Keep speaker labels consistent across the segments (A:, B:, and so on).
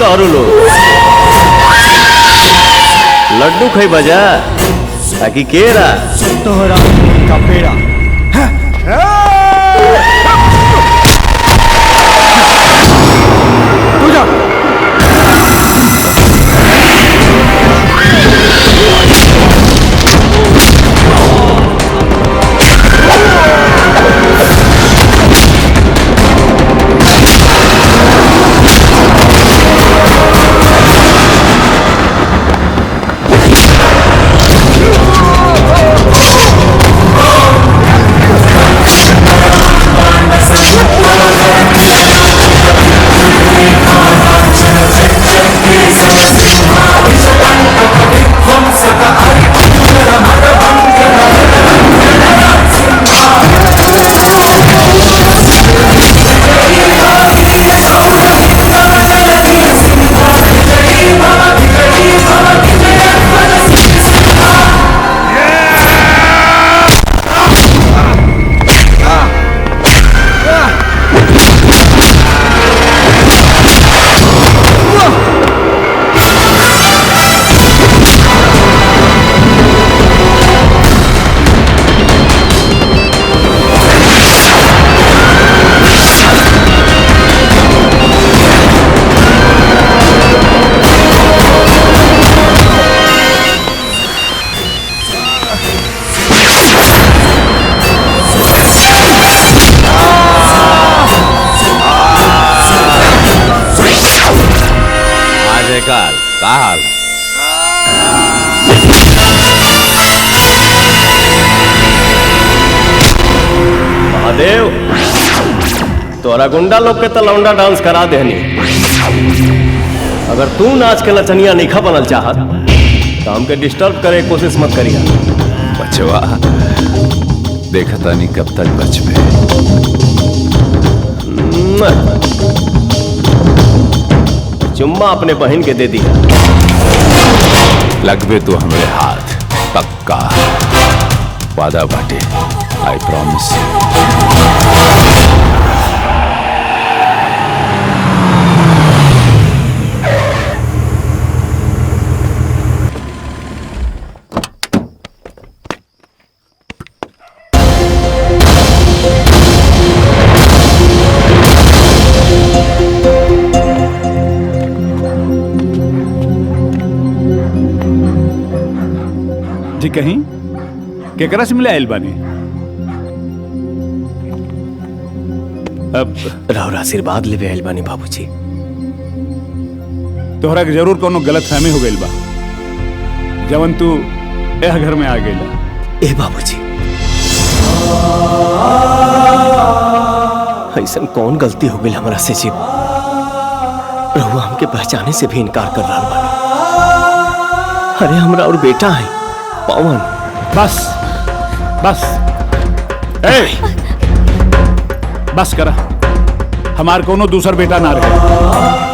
A: तोहरू लोग लड्डू खाई बजा ताकि केरा
B: तोहरा का पेड़ा
A: का हाल महादेव तोरा गुंडा लोग के तो लौंडा डांस करा देनी। अगर तू नाच के लचनिया नहीं बनल चाहत तो हमके डिस्टर्ब करे कोशिश मत करिया।
C: बचवा देखता नहीं कब तक बचबे।
A: चुम्मा अपने बहन के दे दिया।
C: लगबे तो हमारे हाथ पक्का वादा बाटे। I promise.
D: कहीं केकरा से मिले आयल बानी?
A: अब राहुल आशीर्वाद लेवे आयल बानी बाबूजी।
D: तोहरा के जरूर कोनो गलत फहमी हो गइल बा जवन तू यह घर में आ गइला।
A: ए बाबूजी ऐसन कौन गलती हो गई हमरा से जी? रहुआ हमके पहचाने से भी इनकार कर रहा बानी। अरे हमरा और बेटा है पवन।
D: बस बस बस करा। हमार कोनो दूसर बेटा ना रहे।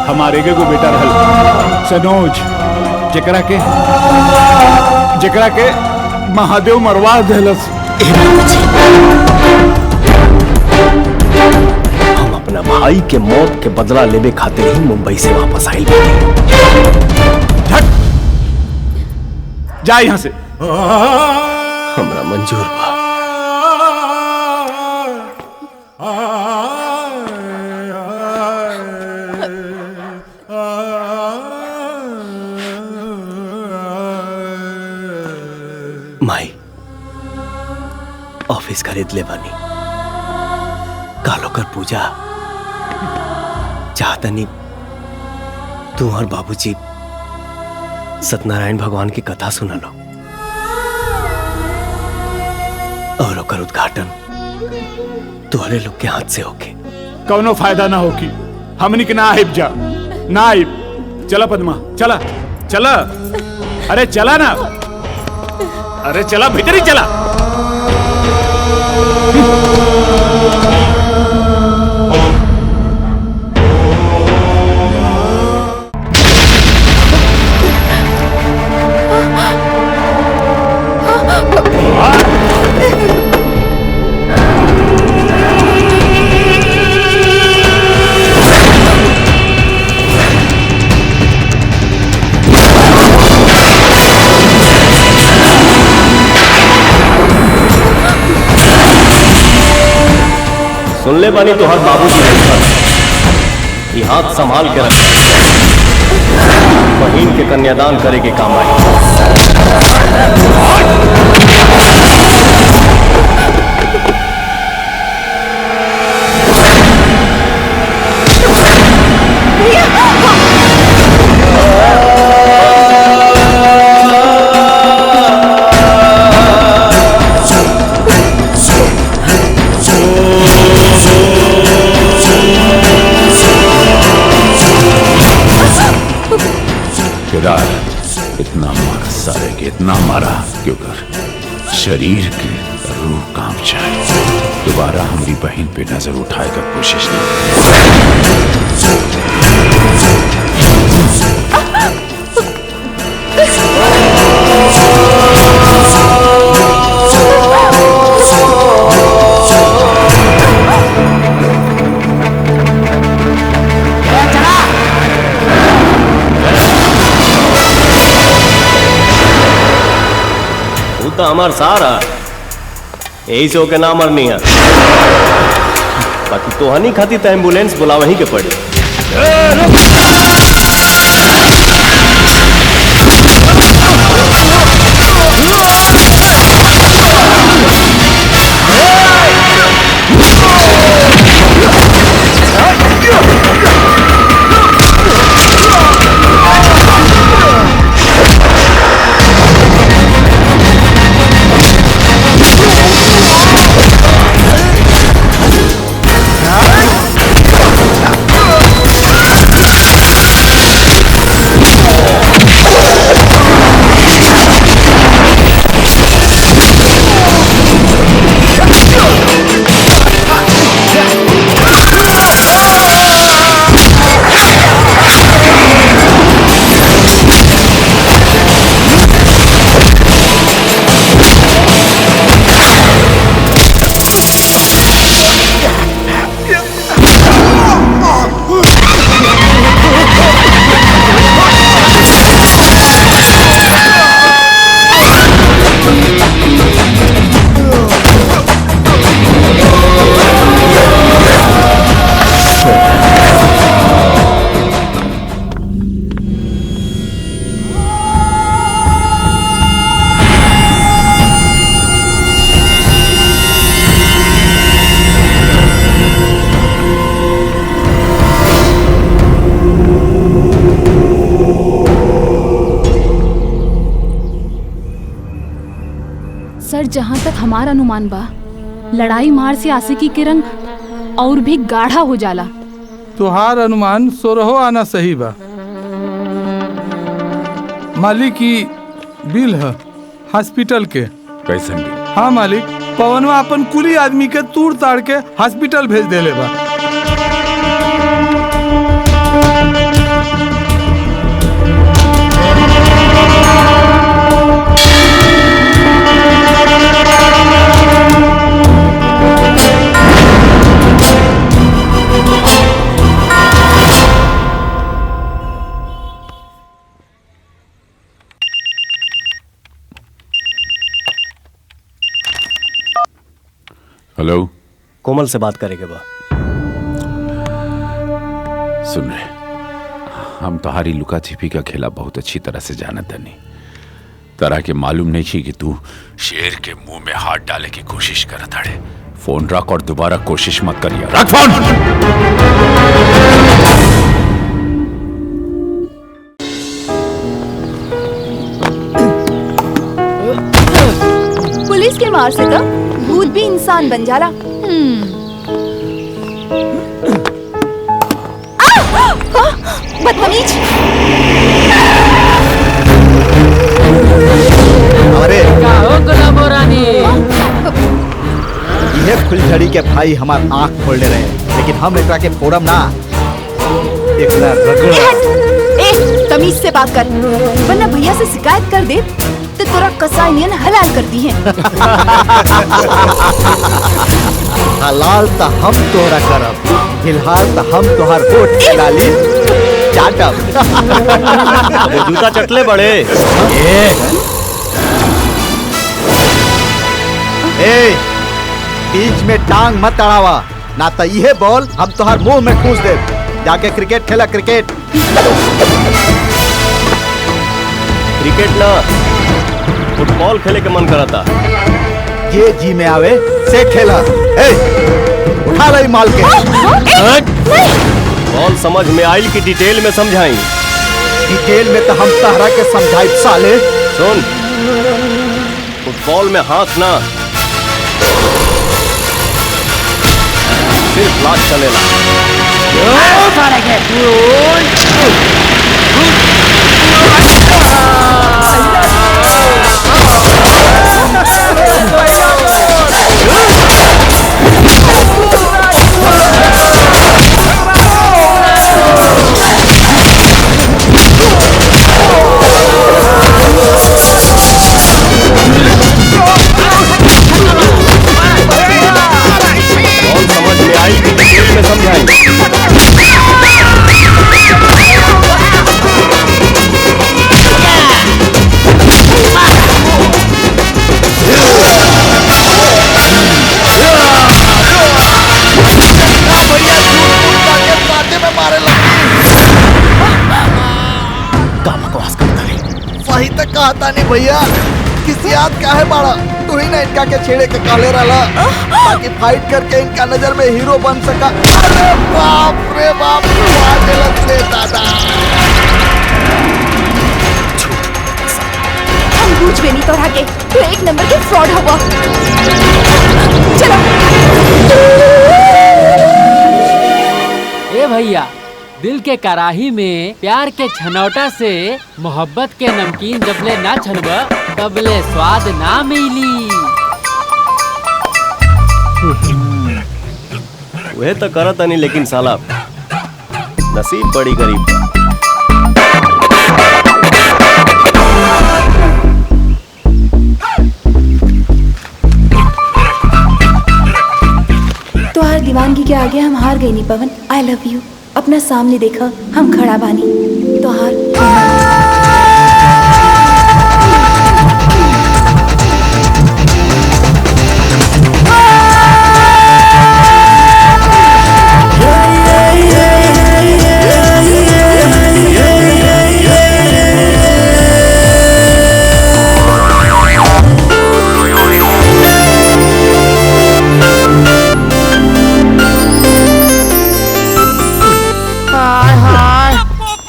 D: हमारे एगो बेटा रहल सनोज, जेकरा के महादेव मरवा देलस।
A: हम अपना भाई के मौत के बदला लेवे खातिर ही मुंबई से वापस आइल बानी।
D: जा यहां से।
A: हमरा मंजूर बा। माई ऑफिस खरीद ले बानी। कालो कर पूजा चाहतनी तू और बाबूजी सत्यनारायण भगवान की कथा सुना लो और ओकर उद्घाटन तुम्हारे लोग के हाथ से होके।
D: कौनो फायदा ना होगी। हमनी के ना आइब जा ना आइब। चला पद्मा चला चला। अरे चला ना। अरे चला भीतर ही चला।
A: सुन ले बानी तो हर बाबूजी ये हाथ संभाल के रख, बहन के कन्यादान करे के काम आई।
C: इतना मारा सारे के, इतना मारा क्योंकि शरीर के रूह कांप जाए। दोबारा हमारी बहन पे नजर उठाए का कोशिश नहीं।
A: तो हमार सारा यही से होके ना मरनी है, बाकी तो हनी खाती तो एम्बुलेंस बुलावा ही के पड़े।
E: सर, जहाँ तक हमारा अनुमान बा, लड़ाई मार से आशिकी के रंग और भी गाढ़ा हो जाला।
B: तुहार अनुमान 16 आना सही बा। मालिक की बिल है हॉस्पिटल के।
C: कैसन भी?
B: हाँ मालिक, पवनवा अपन कुली आदमी के तूड़ ताड़ के हॉस्पिटल भेज देले बा।
C: हेलो,
A: कोमल से बात करेंगे बा।
C: सुन रहे, हम तुम्हारी लुका छिपी का खेला बहुत अच्छी तरह से जानत नहीं। तरह के मालूम नहीं थी कि तू शेर के मुंह में हाथ डाले की कोशिश करत हड़े। फोन रख और दोबारा कोशिश मत करिए। रख फोन।
F: पुलिस के मार से तो भूत भी इंसान बन जाला। बदतमीज।
G: अरे
H: क्या हो गुलाबो रानी?
G: ये फुलझड़ी के भाई हमार आँख खोलने रहे, लेकिन हम एकरा के फोड़म ना। एकरा रगड़।
F: ए, तमीज से बात कर, वरना भैया से शिकायत कर दे तो तोरा कसाईनियन हलाल कर दी है।
G: हलाल तो हम तोरा करब, फिलहाल तो हम तोहर होठ डाली चाटब।
A: वो जूता चटले बड़े।
G: ए, बीच में टांग मत अड़ावा, ना तो ये बॉल हम तोहर मुंह में ठूस दे। जाके क्रिकेट खेला, क्रिकेट।
A: क्रिकेट ना, फुटबॉल खेले के मन करता।
G: ये जी में आवे से खेला। ए, उठा लाई माल के।
A: बॉल समझ में आई कि डिटेल में समझाई?
G: डिटेल में तो हम तहरा के समझाई साले।
A: सुन, फुटबॉल में हाथ ना, सिर्फ लात चलेला। बॉल समझ में आई कि डिटेल में समझाई? का बकवास करता है?
G: सही तक कहता नहीं भैया। किसी याद का है बाड़ा, तू ही ना इनका के छेड़े के काले रहा ताकि फाइट करके इनका नजर में हीरो बन सका। अरे बाप रे बाप, रे दादा।
F: हम पूछ भी नहीं तोड़ा के, तू एक नंबर के फ्रॉड होगा। चलो।
H: ए भैया, दिल के कराही में प्यार के छनौटा से मोहब्बत के नमकीन जबले ना छनब तबले स्वाद ना मिली।
A: वह तो करत नहीं, लेकिन साला नसीब बड़ी गरीब बा।
F: तोहार दीवानगी के आगे हम हार गए नी पवन। I love you. अपना सामने देखा, हम खड़ा बानी। तोहार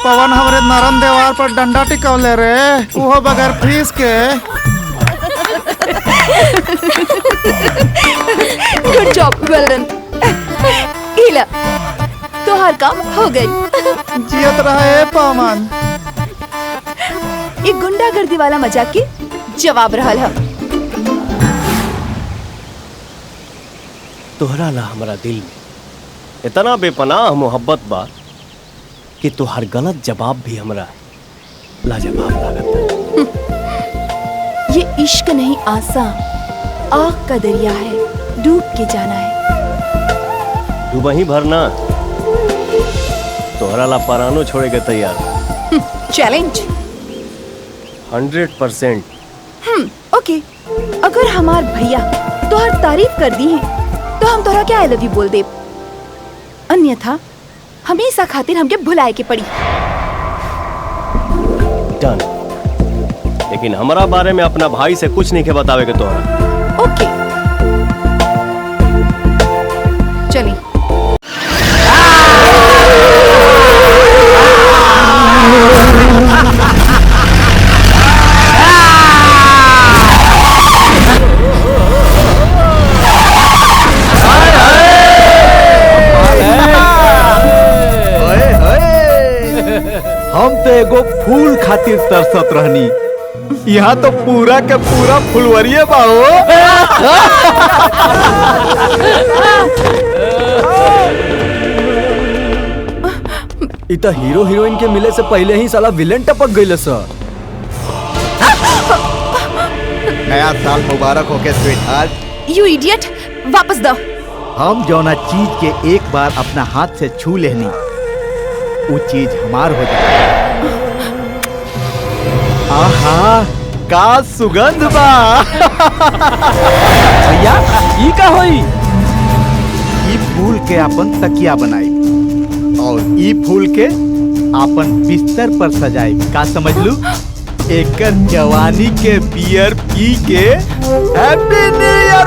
B: पवन हमरे नरम देवार पर डंडा टिकवले रे, वो बगैर फीस के।
F: गुड जॉब, वेल डन। हीला, तोहार काम हो गई।
B: जियत रहे पवन।
F: एक गुंडागर्दी वाला मजाक के जवाब रहल है।
A: तोहरा ला हमारा दिल में इतना बेपनाह मोहब्बत बा कि तोहर गलत जवाब भी हमरा लाजवाब लागत।
F: ये इश्क नहीं आसा, आग का दरिया है, डूब के जाना है।
A: तू वहीं भरना, तोहरा ला परानो छोड़े के तैयार।
F: चैलेंज
A: 100%।
F: ओके, अगर हमार भैया तोहर तारीफ कर दी है तो हम तोहरा क्या आई लव यू बोल दे। अन्यथा हमेशा खातिर हमके भुलाए के पड़ी।
A: डन। लेकिन हमारा बारे में अपना भाई से कुछ नहीं के बतावे के तोहरा।
F: ओके, चलिए।
G: हम तो एगो फूल खातिर तरसत रहनी, यहाँ तो पूरा के पूरा फुलवरिये बाहो।
I: इता हीरो हीरोइन के मिले से पहले ही साला विलेन टपक गइल सर।
G: नया साल मुबारक हो के स्वीटहार्ट।
F: यू इडियट, वापस दो।
G: हम जौना चीज के एक बार अपना हाथ से छू लेनी, वो चीज हमार हो जाए। आहा, का सुगंध बा।
I: भैया ई का होई?
G: ई
B: फूल के अपन तकिया बनाई और ई फूल के अपन बिस्तर पर सजाई। का समझ लू? एकर जवानी के बियर पी के हैप्पी न्यू ईयर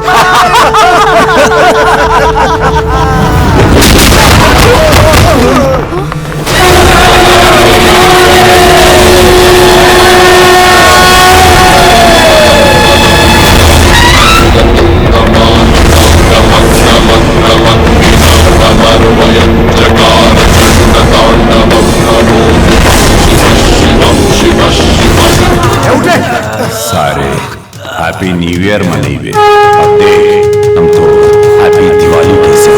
C: सारे हैप्पी न्यू ईयर मनाइए। अब देख हम तो हैप्पी दिवाली कैसे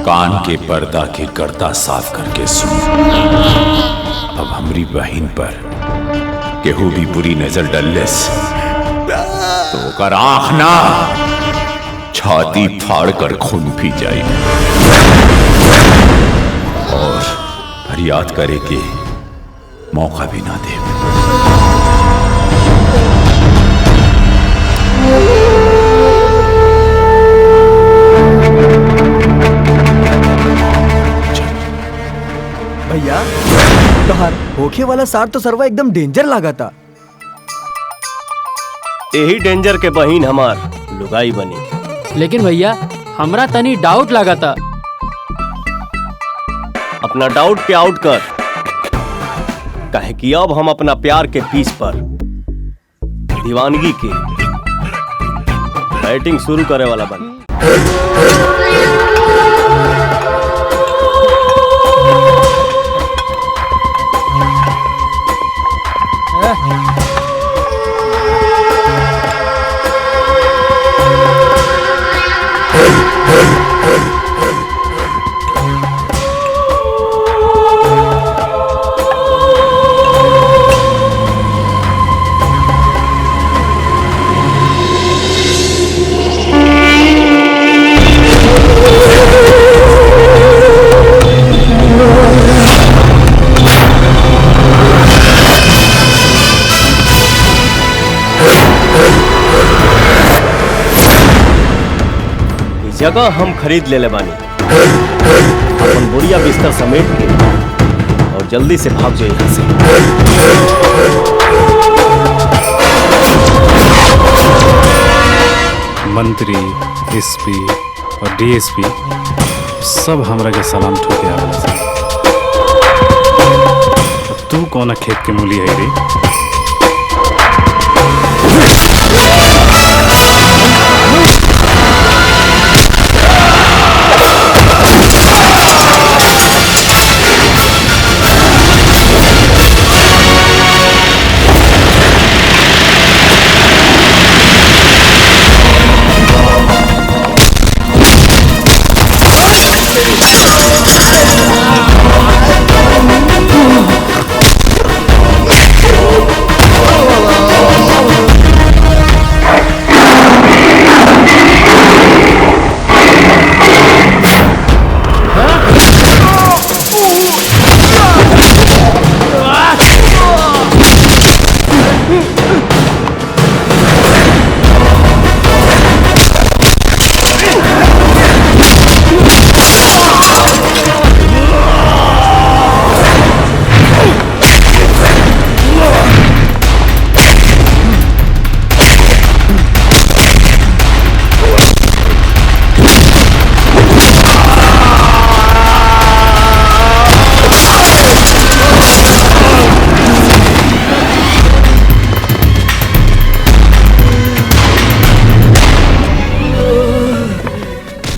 C: कान के पर्दा के गर्दा साफ करके सुन। अब हमारी बहन पर केहू भी बुरी नजर डलस तो ओकर आंख ना छाती फाड़ कर खून पी जाए और फरियाद करे के मौका भी ना दे।
I: भैया तोहार होखे वाला सार तो सरवा एकदम डेंजर लगा था।
A: यही डेंजर के बहिन हमार लुगाई बनी।
H: लेकिन भैया हमरा तनी डाउट लगा था।
A: अपना डाउट पे आउट कर, काहे कि अब हम अपना प्यार के पीस पर दीवानगी की बैटिंग शुरू करे वाला बन। जगह हम खरीद ले बानी, अपन बोरिया बिस्तर समेट के और जल्दी से भाग जाए यहाँ से।
J: मंत्री, एसपी और डीएसपी सब हमरा के सलाम ठोके आवेला। तू कौन खेत के मूली है रे?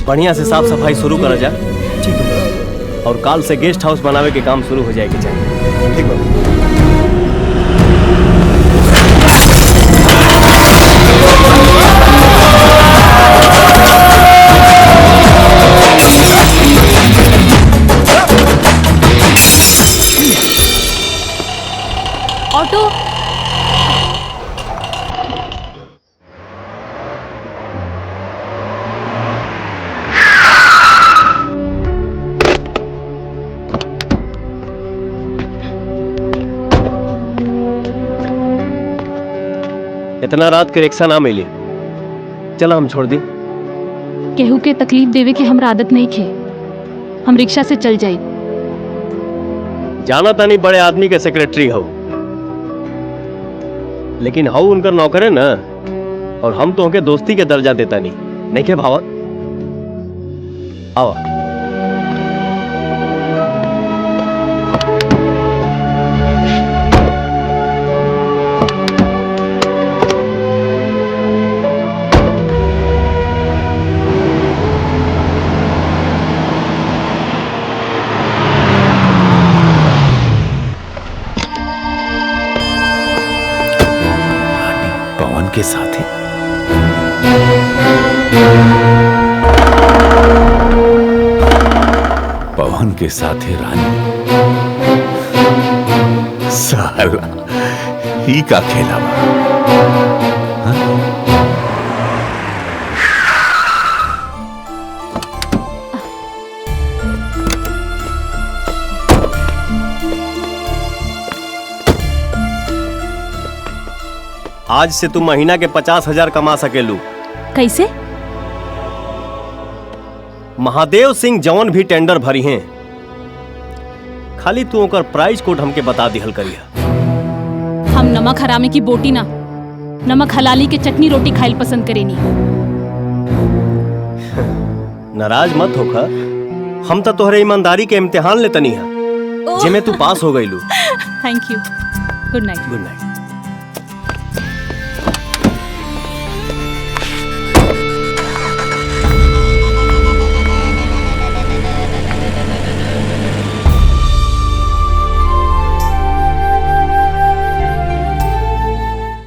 A: बढ़िया से साफ सफाई शुरू करा जा। ठीक है। और काल से गेस्ट हाउस बनावे के काम शुरू हो जाएगी चाहिए।
G: ठीक है।
E: ऑटो
A: इतना रात के रिक्शा ना मिली, चला हम छोड़ दी।
E: केहू के तकलीफ देवे के हमरा आदत नहीं खे। हम रिक्शा से चल जाई।
A: जाना तानी बड़े आदमी के सेक्रेटरी हो, लेकिन हाउ उनकर नौकर है ना, और हम तो उनके दोस्ती के दर्जा देता नहीं के भावा। आवा।
C: पवन के साथ ही पवन के साथ ही रानी। साला ही का खेला हाँ?
A: आज से तू महीना के 50,000 कमा सकेलू।
E: कैसे?
A: महादेव सिंह जौन भी टेंडर भरी हैं, खाली तू ओकर प्राइस कोड हमके बता दिहल करिया।
E: हम नमक हरामे की बोटी ना, नमक हलाली के चटनी रोटी खाइल पसंद करेनी।
A: नाराज मत होखा, हम तो तोहरे ईमानदारी के इम्तिहान लेतनी है, जेमे तू पास हो गईलू।
E: Thank you. Good night.
A: Good night.